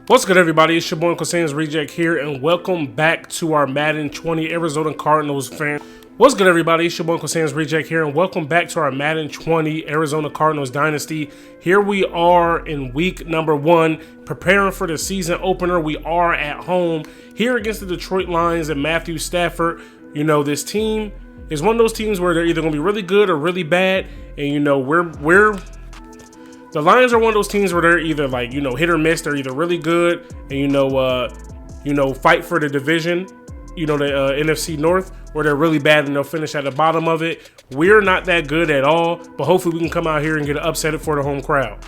What's good, everybody? It's your boy UncleSamsReject here, and welcome back to our Madden 20 Arizona Cardinals fan. What's good, everybody? It's your boy UncleSamsReject here, and welcome back to our Madden 20 Arizona Cardinals Dynasty. Here we are in week number 1, preparing for the season opener. We are at home here against the Detroit Lions and Matthew Stafford. You know, this team is one of those teams where they're either going to be really good or really bad, and you know, the Lions are one of those teams where they're either like, you know, hit or miss. They're either really good and, fight for the division, the NFC North, or they're really bad and they'll finish at the bottom of it. We're not that good at all, but hopefully we can come out here and get upset for the home crowd.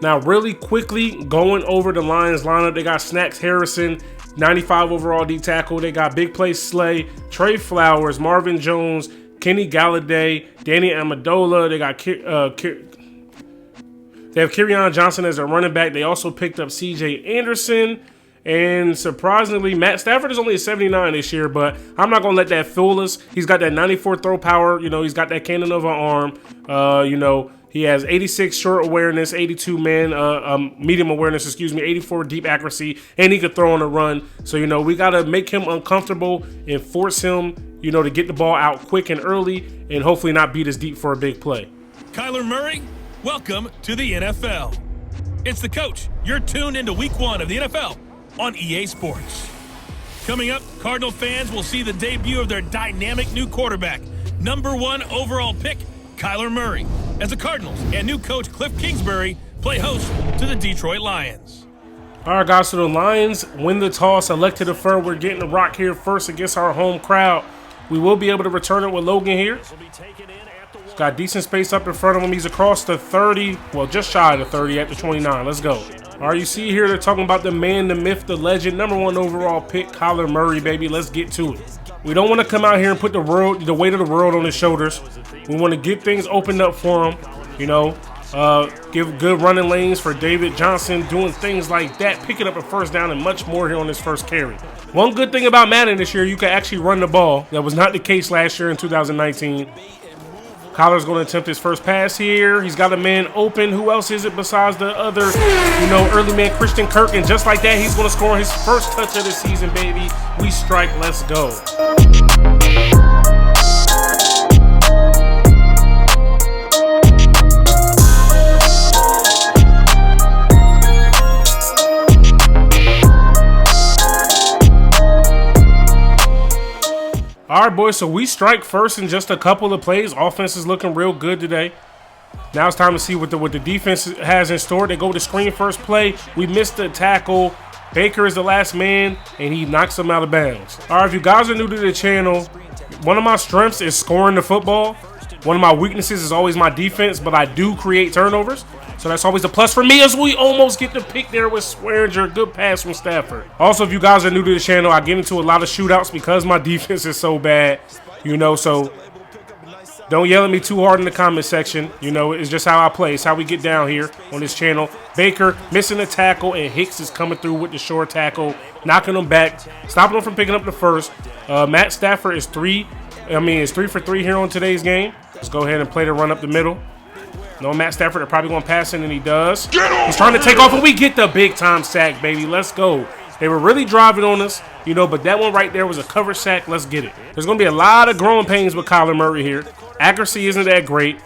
Now, really quickly, going over the Lions lineup, they got Snacks Harrison, 95 overall D tackle. They got Big Play Slay, Trey Flowers, Marvin Jones, Kenny Galladay, Danny Amendola. They got They have Kerryon Johnson as their running back. They also picked up C.J. Anderson. And surprisingly, Matt Stafford is only a 79 this year, but I'm not going to let that fool us. He's got that 94 throw power. You know, he's got that cannon of an arm. He has 86 short awareness, 82 medium awareness, 84 deep accuracy, and he could throw on a run. So, we got to make him uncomfortable and force him, to get the ball out quick and early and hopefully not beat us deep for a big play. Kyler Murray, welcome to the NFL. It's the coach. You're tuned into week 1 of the NFL on EA Sports. Coming up, Cardinal fans will see the debut of their dynamic new quarterback, #1 overall pick, Kyler Murray, as the Cardinals and new coach Cliff Kingsbury play host to the Detroit Lions. All right, guys, so the Lions win the toss, elect to defer. We're getting the rock here first against our home crowd. We will be able to return it with Logan here. He's got decent space up in front of him. He's across the 30, well, just shy of the 30 at the 29. Let's go. All right, you see here they're talking about the man, the myth, the legend, #1 overall pick, Kyler Murray, baby. Let's get to it. We don't want to come out here and put the weight of the world on his shoulders. We want to get things opened up for him, give good running lanes for David Johnson, doing things like that, picking up a first down and much more here on his first carry. One good thing about Madden this year, you can actually run the ball. That was not the case last year in 2019. Kyler's going to attempt his first pass here. He's got a man open. Who else is it besides the other, early man Christian Kirk? And just like that, he's going to score his first touch of the season, baby. We strike. Let's go. All right, boys, so we strike first in just a couple of plays. Offense is looking real good today. Now it's time to see what the defense has in store. They go to screen first play. We missed the tackle. Baker is the last man, and he knocks him out of bounds. All right, if you guys are new to the channel, one of my strengths is scoring the football. One of my weaknesses is always my defense, but I do create turnovers. So that's always a plus for me as we almost get the pick there with Swearinger. Good pass from Stafford. Also, if you guys are new to the channel, I get into a lot of shootouts because my defense is so bad, so don't yell at me too hard in the comment section. It's just how I play. It's how we get down here on this channel. Baker missing a tackle, and Hicks is coming through with the short tackle, knocking him back, stopping him from picking up the first. Matt Stafford is 3 for 3 here on today's game. Let's go ahead and play the run up the middle. No, Matt Stafford are probably going to pass in, and he does. He's trying to take off, and we get the big-time sack, baby. Let's go. They were really driving on us, but that one right there was a cover sack. Let's get it. There's going to be a lot of growing pains with Kyler Murray here. Accuracy isn't that great,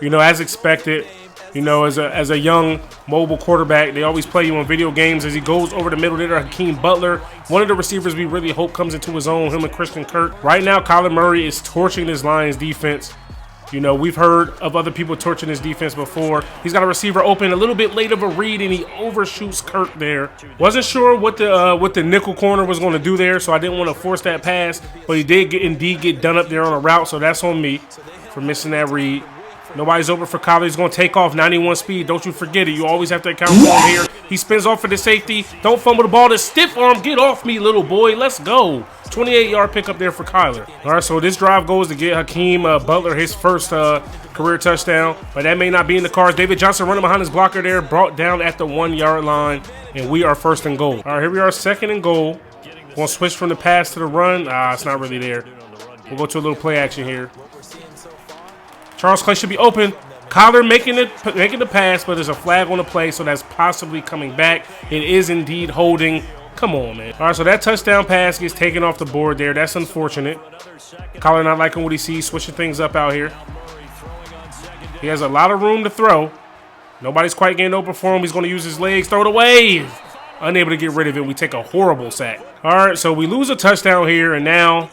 as expected. As a young mobile quarterback, they always play you in video games as he goes over the middle there. Hakeem Butler, one of the receivers we really hope comes into his own, him and Christian Kirk. Right now, Kyler Murray is torching this Lions defense. We've heard of other people torching his defense before. He's got a receiver open, a little bit late of a read, and he overshoots Kirk there. Wasn't sure what the nickel corner was going to do there, so I didn't want to force that pass. But he did indeed get done up there on a route, so that's on me for missing that read. Nobody's open for Kyler. He's going to take off 91 speed. Don't you forget it. You always have to account for him here. He spins off for the safety. Don't fumble the ball. The stiff arm. Get off me, little boy. Let's go. 28-yard pickup there for Kyler. All right, so this drive goes to get Hakeem Butler his first career touchdown, but that may not be in the cards. David Johnson running behind his blocker there, brought down at the 1-yard line, and we are first and goal. All right, here we are, second and goal. We'll switch from the pass to the run. It's not really there. We'll go to a little play action here. Charles Clay should be open. Collar making the pass, but there's a flag on the play, so that's possibly coming back. It is indeed holding. Come on, man. All right, so that touchdown pass gets taken off the board there. That's unfortunate. Collar not liking what he sees, switching things up out here. He has a lot of room to throw. Nobody's quite getting open for him. He's going to use his legs. Throw it away. Unable to get rid of it. We take a horrible sack. All right, so we lose a touchdown here, and now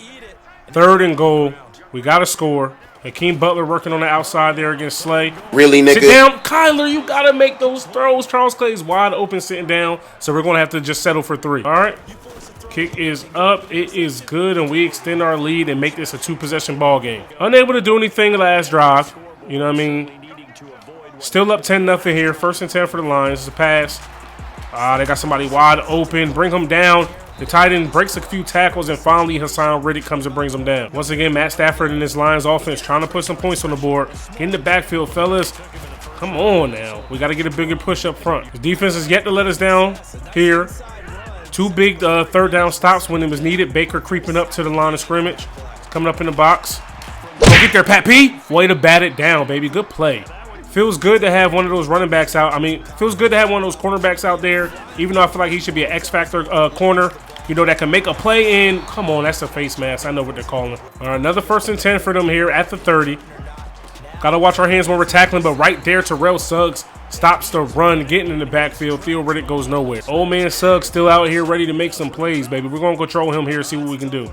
3rd and goal. We got to score. Hakeem Butler working on the outside there against Slay. Really, nigga? Sit down. Kyler, you got to make those throws. Charles Clay's wide open sitting down, so we're going to have to just settle for 3. All right. Kick is up. It is good, and we extend our lead and make this a 2-possession ball game. Unable to do anything last drive. You know what I mean? Still up 10-0 here. 1st and 10 for the Lions. It's a pass. They got somebody wide open. Bring him down. The tight end breaks a few tackles, and finally Hassan Reddick comes and brings him down. Once again, Matt Stafford and his Lions offense trying to put some points on the board. In the backfield, fellas. Come on now. We got to get a bigger push up front. The defense has yet to let us down here. 2 big 3rd down stops when it was needed. Baker creeping up to the line of scrimmage. Coming up in the box. Go get there, Pat P. Way to bat it down, baby. Good play. Feels good to have one of those running backs out. I mean, feels good to have one of those cornerbacks out there, even though I feel like he should be an X-Factor corner, you know, that can make a play in. Come on, that's a face mask. I know what they're calling. All right, another 1st and 10 for them here at the 30. Got to watch our hands when we're tackling, but right there, Terrell Suggs stops the run, getting in the backfield. Theo Riddick goes nowhere. Old man Suggs still out here ready to make some plays, baby. We're going to control him here, see what we can do.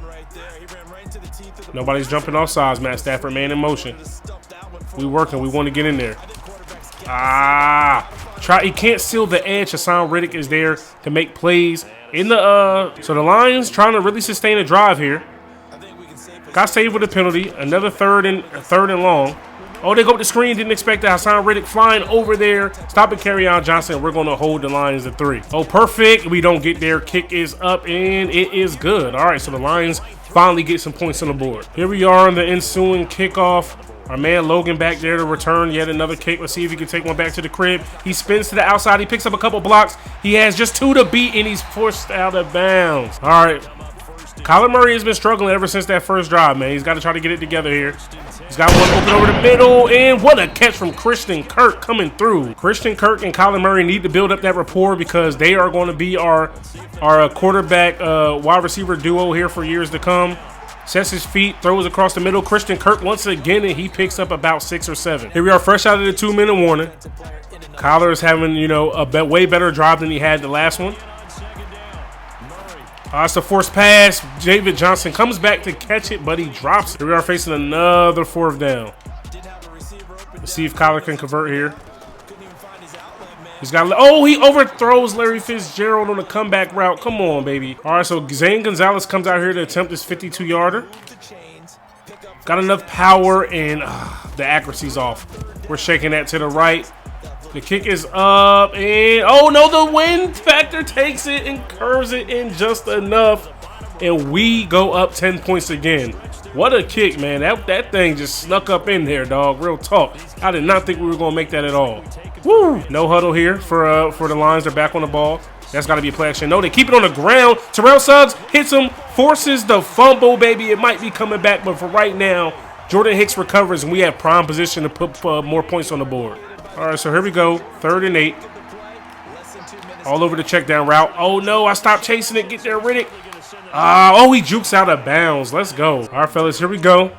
Nobody's jumping off sides, Matt Stafford, man in motion. We working. We want to get in there. He can't seal the edge. Hassan Reddick is there to make plays in the so the Lions trying to really sustain a drive here. Got saved with a penalty. Another third and long. Oh, they go up the screen. Didn't expect that. Hassan Reddick flying over there. Stop it, Kerryon Johnson. We're going to hold the Lions at 3. Oh, perfect. We don't get there. Kick is up, and it is good. All right, so the Lions finally get some points on the board. Here we are on the ensuing kickoff. Our man Logan back there to return yet another kick. Let's see if he can take one back to the crib. He spins to the outside. He picks up a couple blocks. He has just 2 to beat, and he's forced out of bounds. All right. Kyler Murray has been struggling ever since that first drive, man. He's got to try to get it together here. He's got one open over the middle, and what a catch from Christian Kirk coming through. Christian Kirk and Kyler Murray need to build up that rapport because they are going to be our quarterback wide receiver duo here for years to come. Sets his feet, throws across the middle. Christian Kirk once again, and he picks up about 6 or 7. Here we are, fresh out of the 2-minute warning. Kyler is having, you know, a way better drive than he had the last one. It's a forced pass. David Johnson comes back to catch it, but he drops it. Here we are facing another 4th down. Let's see if Kyler can convert here. He's got, he overthrows Larry Fitzgerald on the comeback route. Come on, baby. All right, so Zane Gonzalez comes out here to attempt this 52-yarder. Got enough power, and the accuracy's off. We're shaking that to the right. The kick is up, and oh no, the wind factor takes it and curves it in just enough, and we go up 10 points again. What a kick, man. That thing just snuck up in there, dog. Real talk. I did not think we were going to make that at all. Woo! No huddle here for the Lions. They're back on the ball. That's got to be a play action. No, they keep it on the ground. Terrell Suggs hits him, forces the fumble, baby. It might be coming back, but for right now, Jordan Hicks recovers, and we have prime position to put more points on the board. All right, so here we go. 3rd and 8. All over the check down route. Oh, no, I stopped chasing it. Get there, Riddick. He jukes out of bounds. Let's go. All right, fellas, here we go.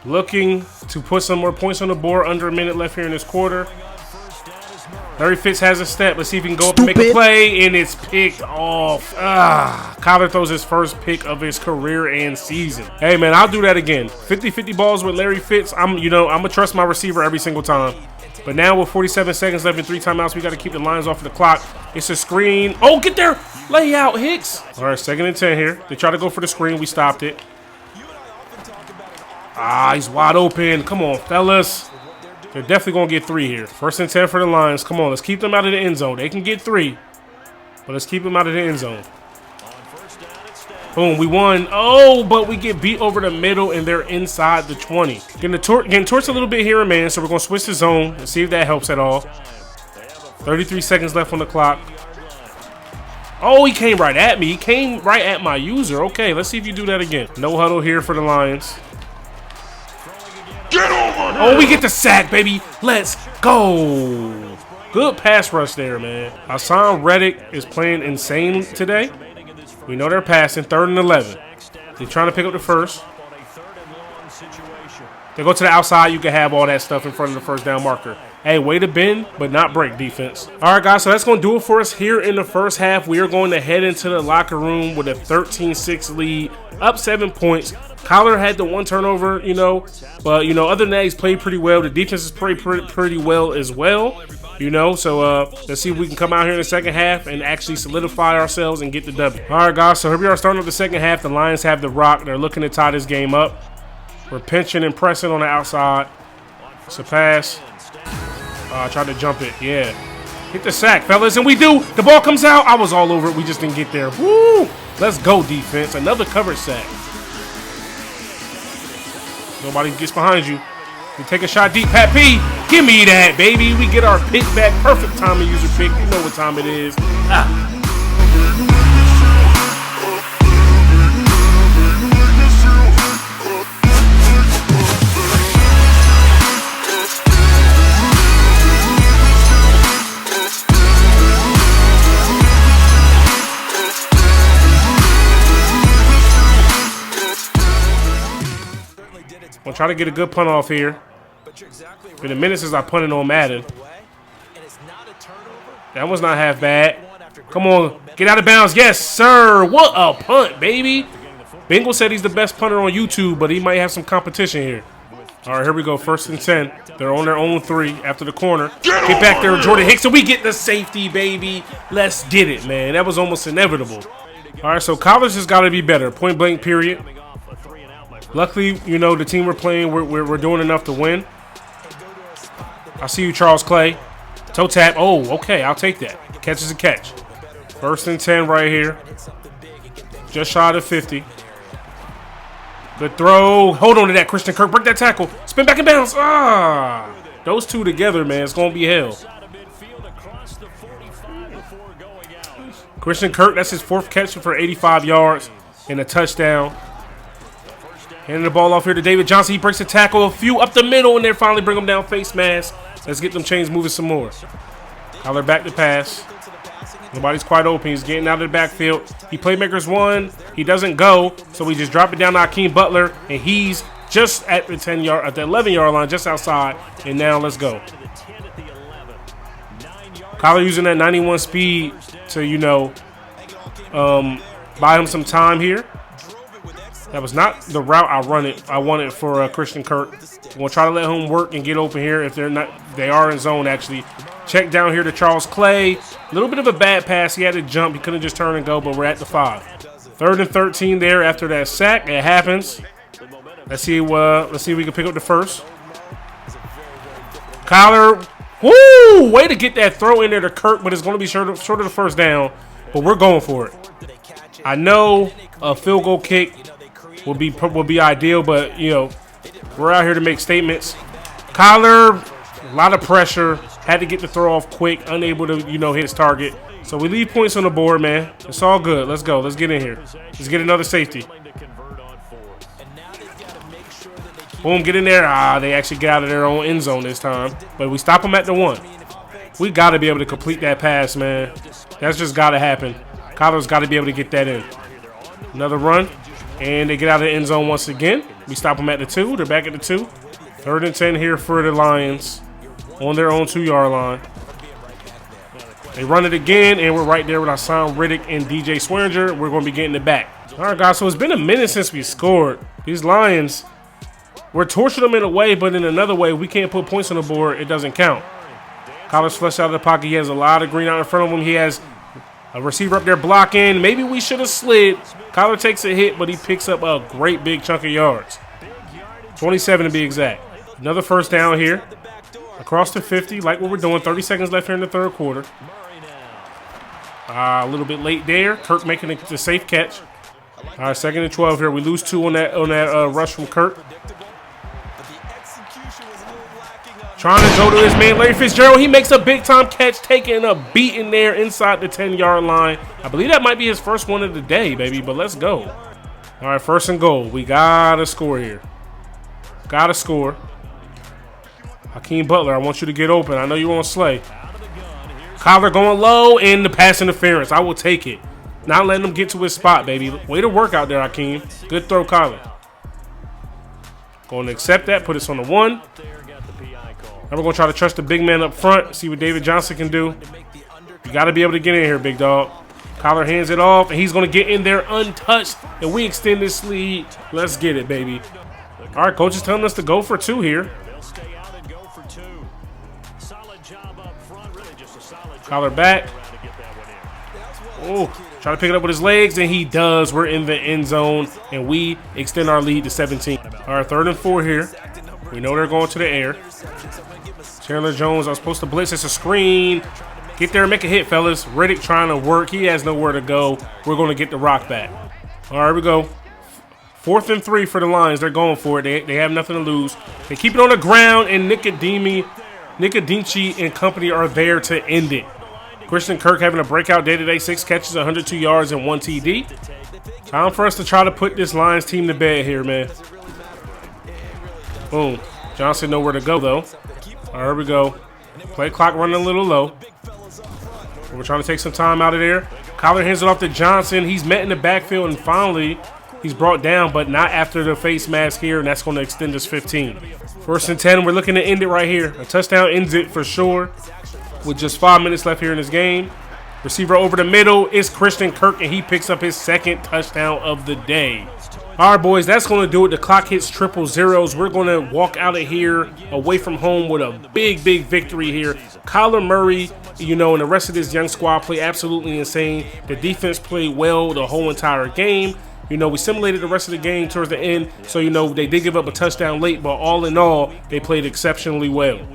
Looking to put some more points on the board. Under a minute left here in this quarter. Larry Fitz has a step. Let's see if he can go up and make a play, and it's picked off. Kyler throws his first pick of his career and season. Hey, man, I'll do that again. 50-50 balls with Larry Fitz. I'm going to trust my receiver every single time. But now with 47 seconds left and 3 timeouts, we got to keep the Lions off of the clock. It's a screen. Oh, get there. Lay out, Hicks. All right, 2nd and 10 here. They try to go for the screen. We stopped it. He's wide open. Come on, fellas. They're definitely going to get 3 here. 1st and 10 for the Lions. Come on, let's keep them out of the end zone. They can get 3, but let's keep them out of the end zone. Boom, we won. Oh, but we get beat over the middle, and they're inside the 20. Getting torched a little bit here, man, so we're going to switch the zone and see if that helps at all. 33 seconds left on the clock. Oh, he came right at me. He came right at my user. Okay, let's see if you do that again. No huddle here for the Lions. Get over Oh, we get the sack, baby. Let's go. Good pass rush there, man. UncleSamsReject is playing insane today. We know they're passing. 3rd and 11. They're trying to pick up the first. They go to the outside. You can have all that stuff in front of the first down marker. Hey, way to bend, but not break defense. All right, guys, so that's going to do it for us here in the first half. We are going to head into the locker room with a 13-6 lead, up 7 points. Kyler had the 1 turnover, you know, but, you know, other than that, he's played pretty well. The defense has played pretty well as well, you know, so let's see if we can come out here in the second half and actually solidify ourselves and get the W. All right, guys, so here we are starting up the second half. The Lions have the rock. They're looking to tie this game up. We're pinching and pressing on the outside. It's a pass. Tried to jump it. Yeah. Hit the sack, fellas. And we do. The ball comes out. I was all over it. We just didn't get there. Woo! Let's go, defense. Another coverage sack. Nobody gets behind you. We take a shot deep. Pat P. Give me that, baby. We get our pick back. Perfect time to use your pick. You know what time it is. I'm trying to get a good punt off here. Been a minute since I punted on Madden. That one's not half bad. Come on, get out of bounds. Yes, sir. What a punt, baby. Bengal said he's the best punter on YouTube, but he might have some competition here. All right, here we go. 1st and 10. They're on their own 3 after the corner. Get back there, Jordan Hicks, and we get the safety, baby. Let's get it, man. That was almost inevitable. All right, so college has got to be better. Point blank, period. Luckily, you know, the team we're playing, we're doing enough to win. I see you, Charles Clay. Toe tap. Oh, okay, I'll take that. Catch is a catch. 1st and 10 right here. Just shy of 50. Good throw. Hold on to that, Christian Kirk. Break that tackle. Spin back and bounce. Ah, those two together, man, it's going to be hell. Christian Kirk, that's his 4th catch for 85 yards and a touchdown. Handing the ball off here to David Johnson. He breaks the tackle. A few up the middle, and they finally bring him down face mask. Let's get them chains moving some more. Kyler back to pass. Nobody's quite open. He's getting out of the backfield. He playmakers 1. He doesn't go, so we just drop it down to Akeem Butler, and he's just at the 11-yard line, just outside. And now let's go. Kyler using that 91 speed to, you know, buy him some time here. That was not the route I wanted for Christian Kirk. We'll try to let him work and get open here if they're not. They are in zone, actually. Check down here to Charles Clay. A little bit of a bad pass. He had to jump. He couldn't just turn and go, but we're at the 5. 3rd and 13 there after that sack. It happens. Let's see if we can pick up the first. Kyler. Woo! Way to get that throw in there to Kirk, but it's going to be short of the first down. But we're going for it. I know a field goal kick will be ideal, but, you know, we're out here to make statements. Kyler, a lot of pressure, had to get the throw off quick, unable to, you know, hit his target. So we leave points on the board, man. It's all good. Let's go. Let's get in here. Let's get another safety. Boom, get in there. They actually get out of their own end zone this time. But we stop them at the 1. We got to be able to complete that pass, man. That's just got to happen. Kyler's got to be able to get that in. Another run. And they get out of the end zone once again. We stop them at the 2. They're back at the 2. 3rd and 10 here for the Lions on their own 2-yard line. They run it again, and we're right there with UncleSamsReject and DJ Swearinger. We're going to be getting it back. All right, guys, so it's been a minute since we scored. These Lions, we're torching them in a way, but in another way, we can't put points on the board. It doesn't count. Kyler's flushed out of the pocket. He has a lot of green out in front of him. He has a receiver up there blocking. Maybe we should have slid. Kyler takes a hit, but he picks up a great big chunk of yards. 27 to be exact. Another first down here. Across the 50, like what we're doing. 30 seconds left here in the 3rd quarter. A little bit late there. Kirk making the safe catch. All right, 2nd and 12 here. We lose 2 on that rush from Kirk. Trying to go to his man, Larry Fitzgerald. He makes a big-time catch, taking a beating there inside the 10-yard line. I believe that might be his first one of the day, baby, but let's go. All right, 1st and goal. We got to score here. Got to score. Hakeem Butler, I want you to get open. I know you want to slay. Kyler going low in the pass interference. I will take it. Not letting him get to his spot, baby. Way to work out there, Hakeem. Good throw, Kyler. Going to accept that. Put us on the 1. Now we're going to try to trust the big man up front. See what David Johnson can do. You got to be able to get in here, big dog. Kyler hands it off, and he's going to get in there untouched, and we extend this lead. Let's get it, baby. All right, coach is telling us to go for 2 here. Kyler back. Oh, trying to pick it up with his legs, and he does. We're in the end zone, and we extend our lead to 17. All right, 3rd and 4 here. We know they're going to the air. Chandler Jones, I'm supposed to blitz. It's a screen. Get there and make a hit, fellas. Riddick trying to work. He has nowhere to go. We're going to get the rock back. All right, here we go. 4th and 3 for the Lions. They're going for it. They have nothing to lose. They keep it on the ground, and Nicodemci and company are there to end it. Christian Kirk having a breakout day today. 6 catches, 102 yards, and 1 TD. Time for us to try to put this Lions team to bed here, man. Boom. Johnson nowhere to go, though. All right, here we go. Play clock running a little low. We're trying to take some time out of there. Kyler hands it off to Johnson. He's met in the backfield, and finally he's brought down, but not after the face mask here, and that's going to extend us 15. 1st and 10. We're looking to end it right here. A touchdown ends it for sure. With just 5 minutes left here in this game. Receiver over the middle is Christian Kirk, and he picks up his 2nd touchdown of the day. All right, boys, that's going to do it. The clock hits 000. We're going to walk out of here away from home with a big, big victory here. Kyler Murray, you know, and the rest of this young squad played absolutely insane. The defense played well the whole entire game. You know, we simulated the rest of the game towards the end, so, you know, they did give up a touchdown late, but all in all, they played exceptionally well.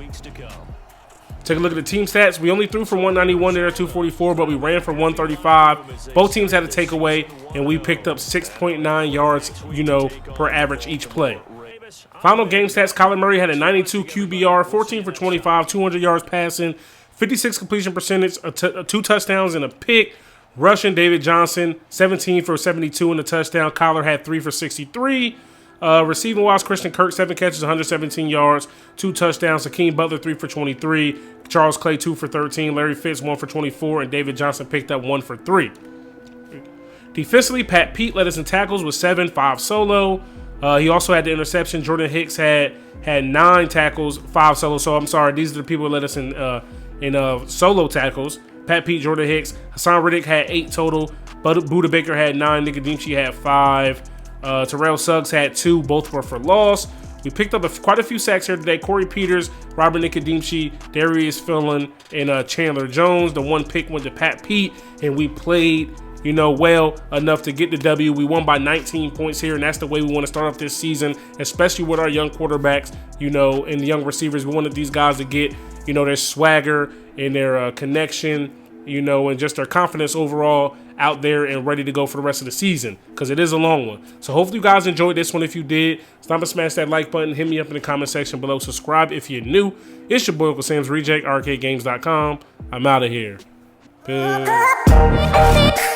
Take a look at the team stats. We only threw for 191 there at 244, but we ran for 135. Both teams had a takeaway, and we picked up 6.9 yards, you know, per average each play. Final game stats, Kyler Murray had a 92 QBR, 14 for 25, 200 yards passing, 56 completion percentage, 2 touchdowns and a pick. Rushing, David Johnson, 17 for 72 in the touchdown. Kyler had 3 for 63. Receiving wise, Christian Kirk, 7 catches, 117 yards, 2 touchdowns. Hakeem Butler, 3 for 23. Charles Clay, 2 for 13. Larry Fitz, 1 for 24. And David Johnson picked up 1 for 3. Defensively, Pat Pete led us in tackles with 7, 5 solo. He also had the interception. Jordan Hicks had 9 tackles, 5 solo. So I'm sorry, these are the people who led us in solo tackles. Pat Pete, Jordan Hicks. Hassan Riddick had 8 total. Buda Baker had 9. Nicodemci had 5. Terrell Suggs had 2. Both were for loss. We picked up quite a few sacks here today. Corey Peters, Robert Nicodemci, Darius Phelan, and Chandler Jones. The 1 pick went to Pat Pete, and we played, you know, well enough to get the W. We won by 19 points here, and that's the way we want to start off this season, especially with our young quarterbacks, you know, and the young receivers. We wanted these guys to get, you know, their swagger and their connection, you know, and just their confidence overall out there and ready to go for the rest of the season, because it is a long one. So hopefully you guys enjoyed this one. If you did, stop and smash that like button. Hit me up in the comment section below. Subscribe if you're new. It's your boy UncleSamsReject, arcadegames.com. I'm out of here. Peace.